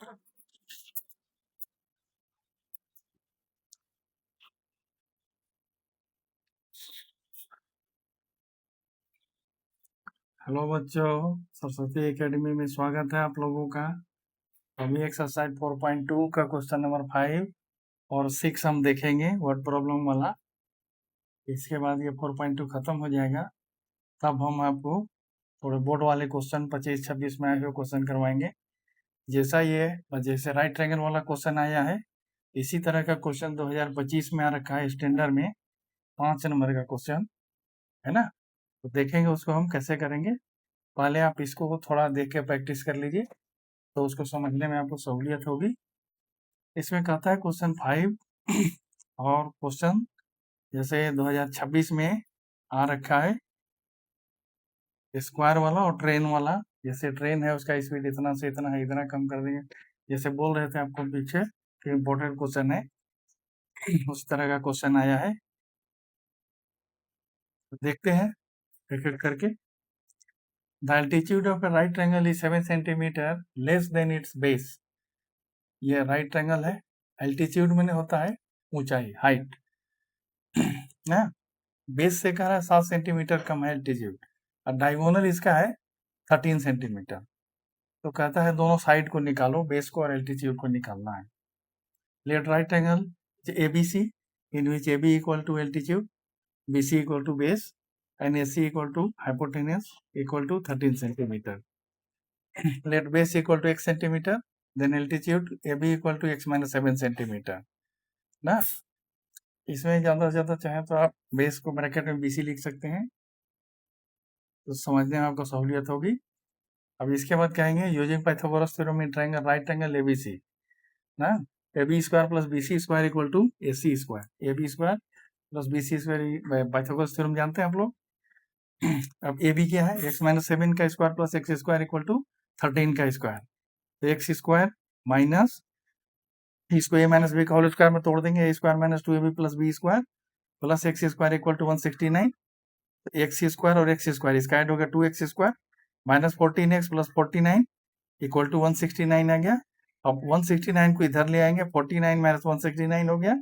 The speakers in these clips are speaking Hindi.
हेलो बच्चों, सरस्वती एकेडमी में स्वागत है आप लोगों का। अभी एक्सरसाइज 4.2 का क्वेश्चन नंबर 5 और 6 हम देखेंगे वर्ड प्रॉब्लम वाला। इसके बाद ये 4.2 खत्म हो जाएगा, तब हम आपको थोड़े बोर्ड वाले क्वेश्चन 25-26 में आए हुए क्वेश्चन करवाएंगे। जैसे राइट ट्रायंगल वाला क्वेश्चन आया है, इसी तरह का क्वेश्चन 2025 में आ रखा है स्टैंडर्ड में, 5 नंबर का क्वेश्चन है ना। तो देखेंगे उसको हम कैसे करेंगे। पहले आप इसको थोड़ा देख के प्रैक्टिस कर लीजिए, तो उसको समझने में आपको सहूलियत होगी। इसमें कहता है क्वेश्चन 5 और क्वेश्चन जैसे 2026 में आ रखा है स्क्वायर वाला और ट्रेन वाला। जैसे ट्रेन है उसका स्पीड इतना से इतना है, इतना कम कर देंगे, जैसे बोल रहे थे आपको पीछे कि इम्पोर्टेंट क्वेश्चन है, उस तरह का क्वेश्चन आया है। तो देखते हैं एक एक करके। The altitude of a right triangle is 7 centimetre less than it's base. ये राइट ट्रायंगल है, एल्टीट्यूड मैंने होता है ऊंचाई, हाइट ना। बेस से कह रहा है 7 सेंटीमीटर कम है एल्टीट्यूड, और डायगोनल इसका है 13 सेंटीमीटर। तो कहता है दोनों साइड को निकालो, बेस को और एल्टीट्यूड को निकालना है। Let right angle ABC in which AB equal to altitude, BC equal to base and AC equal to hypotenuse equal to 13 centimeter. Let base equal to x centimeter, then altitude AB equal to x minus 7 centimeter ना। इसमें ज्यादा से ज्यादा चाहे तो आप बेस को ब्रैकेट में BC लिख सकते हैं, तो समझने में आपको सहूलियत होगी। अब इसके बाद कहेंगे using Pythagoras theorem in triangle right angle ABC ना। AB square plus BC square equal to AC square, AB square plus BC square Pythagoras theorem जानते हैं आप लोग। अब AB क्या है, x माइनस 7 का square plus x square equal to 13 का स्क्वायर। तो x स्क्वायर माइनस इसको a माइनस बी का होल स्क्वायर में तोड़ देंगे, a square minus 2ab plus b square plus x square equal to 169। X square और एक्स स्क्वायर इसका ऐड हो गया 2x square minus 14x plus 49 equal to 169 आ गया। अब 169 को इधर ले आएंगे, 49 माइनस 169 हो गया,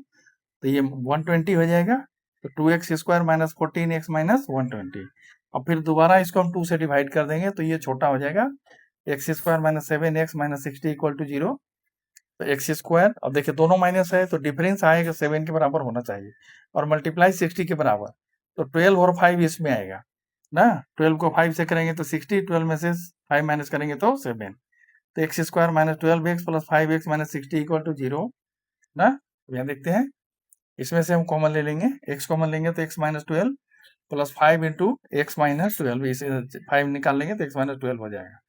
तो ये 120 हो जाएगा। तो 2x square minus 14x minus 120। अब फिर दोबारा इसको हम 2 से डिवाइड कर देंगे, तो ये छोटा हो जाएगा, x square minus 7x minus 60 equal to 0। तो एक्स स्क्वायर, अब देखिए दोनों माइनस है तो डिफरेंस आएगा 7 के बराबर होना चाहिए, और मल्टीप्लाई 60 के बराबर, तो 12 और 5 इसमें आएगा ना। 12 को 5 से करेंगे तो 60, 12 में से 5 माइनस करेंगे तो 7। तो x square minus 12x plus 5x minus 60 equal to 0 ना। यहाँ देखते हैं, इसमें से हम कॉमन ले लेंगे, x कॉमन लेंगे तो x minus 12 plus 5 into x minus 12, इसे 5 निकाल लेंगे तो x माइनस 12 हो जाएगा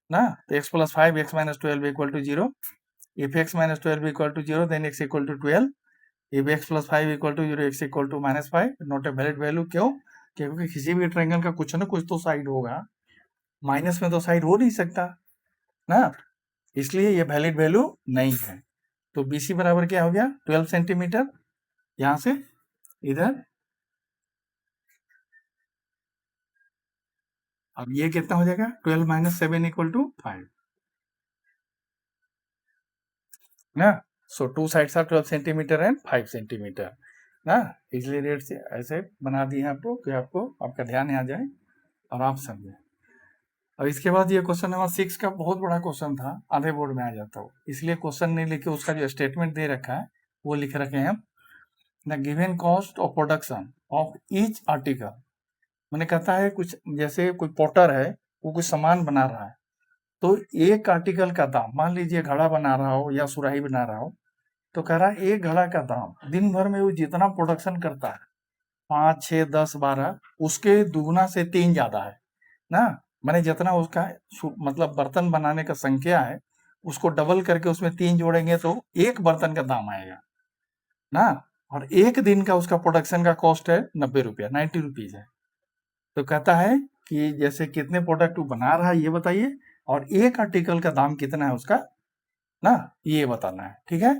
ना। तो x plus 5 x minus 12 equal to 0। If x minus 12 equal to 0, then x equal to 12. If x plus 5 equal to 0, x equal to minus 5. Not a valid value. क्यों? क्योंकि किसी भी ट्रायंगल का कुछ ना कुछ तो साइड होगा, माइनस में तो साइड हो नहीं सकता ना, इसलिए ये वैलिड वैल्यू नहीं है। तो BC बराबर क्या हो गया, 12 सेंटीमीटर। यहां से इधर, अब ये कितना हो जाएगा, 12 माइनस 7 इक्वल टू 5 ना। So two sides are 12 centimetre and 5 centimetre ना। इसलिए रेट से ऐसे बना दिए हैं आपको कि आपको आपका ध्यान आ जाए और आप समझें। अब इसके बाद ये क्वेश्चन नंबर 6 का बहुत बड़ा क्वेश्चन था, आधे बोर्ड में आ जाता हो, इसलिए क्वेश्चन नहीं लिखे, उसका जो स्टेटमेंट दे रखा है वो लिख रखे हैं। The given cost of production of each article, मैंने कहता है कुछ जैसे कोई पोटर है, वो कुछ सामान बना रहा है, तो एक आर्टिकल का दाम, मान लीजिए घड़ा बना रहा हो या सुराही बना रहा हो, तो कह रहा है एक घड़ा का दाम दिन भर में वो जितना प्रोडक्शन करता है 5, 6, 10, 12, उसके दुगना से 3 ज्यादा है ना। मैंने जितना उसका मतलब बर्तन बनाने का संख्या है, उसको डबल करके उसमें 3 जोड़ेंगे तो एक बर्तन का दाम आएगा ना। और एक दिन का उसका प्रोडक्शन का कॉस्ट है 90 रुपया, 90 रुपीज है। तो कहता है कि जैसे कितने प्रोडक्ट बना रहा है ये बताइए, और एक आर्टिकल का दाम कितना है उसका ना, ये बताना है। ठीक है,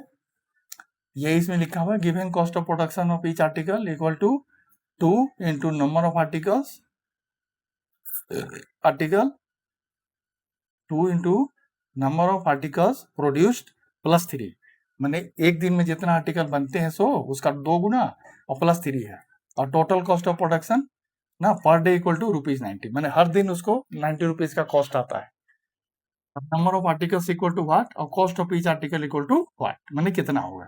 ये इसमें लिखा हुआ है, given cost of production of each article equal to 2 into number of article 2 into number of articles produced plus 3, मैंने एक दिन में जितना आर्टिकल बनते हैं 100 उसका 2 गुना और प्लस 3 है। और टोटल कॉस्ट ऑफ प्रोडक्शन ना पर डे इक्वल टू ₹90, मैंने हर दिन उसको 90 रुपीज का कॉस्ट आता है। Number of articles equal to what और cost of each article equal to what, मैंने कितना होगा।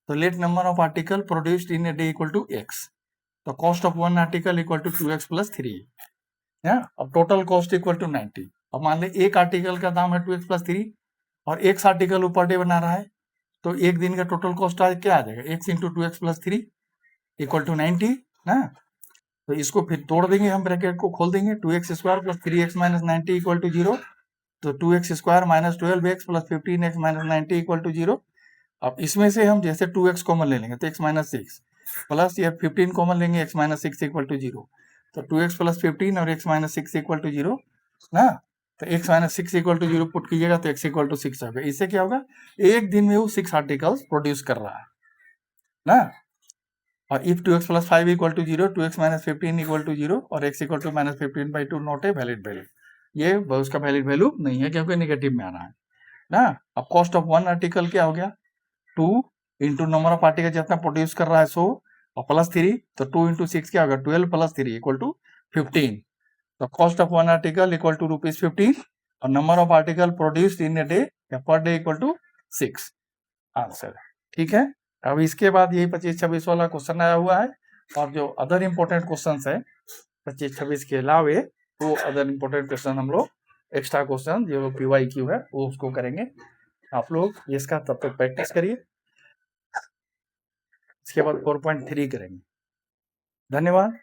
तो let number of article produced in a day equal to x, तो cost of one article equal to 2x plus 3, अब टोटल कॉस्ट इक्वल टू 90। अब मान ले एक आर्टिकल का दाम है 2x प्लस 3 और x आर्टिकल वो पर डे बना रहा है, तो एक दिन का टोटल कॉस्ट क्या आ जाएगा, x into 2x plus 3 equal to 90 ना। तो इसको फिर तोड़ देंगे, हम ब्रैकेट को खोल देंगे, 2x square plus 3x minus 90 equal to 0, तो 2x square minus 12x plus 15x minus 90 equal to 0। अब इसमें से हम जैसे 2x कॉमन ले लेंगे तो x माइनस 6 प्लस ये 15 कॉमन लेंगे, x माइनस 6 इक्वल टू 0, तो 2x प्लस 15 और x माइनस 6 इक्वल टू 0 ना। तो x minus 6 equal to 0 put कीजिएगा तो x इक्वल टू 6 होगा। इससे क्या होगा, एक दिन में वो 6 आर्टिकल्स प्रोड्यूस कर रहा है ना। और if 2x plus 5 equal to 0, 2x minus 15 equal to 0 और x equal to minus 15/2 not a valid value, ये उसका वैलिड वैल्यू नहीं है क्योंकि नेगेटिव में आ रहा है ना। अब कॉस्ट ऑफ वन आर्टिकल क्या हो गया, 2 इंटू नंबर ऑफ आर्टिकल जितना प्रोड्यूस कर रहा है 100 और प्लस 3, तो 2 इंटू 6 क्या होगा, 12 प्लस 3 इक्वल टू 15। तो cost of one article equal to ₹15 और number of article produced in a day या per day equal to 6, answer. ठीक है, अब इसके बाद यही 25-26 वाला क्वेश्चन आया हुआ है, और जो अदर इम्पोर्टेंट क्वेश्चन है 25-26 के अलावे, वो अदर इम्पोर्टेंट क्वेश्चन हम लोग एक्स्ट्रा क्वेश्चन जो PYQ है वो उसको करेंगे। आप लोग इसका तब तक प्रैक्टिस करिए, इसके बाद 4.3 करेंगे। धन्यवाद।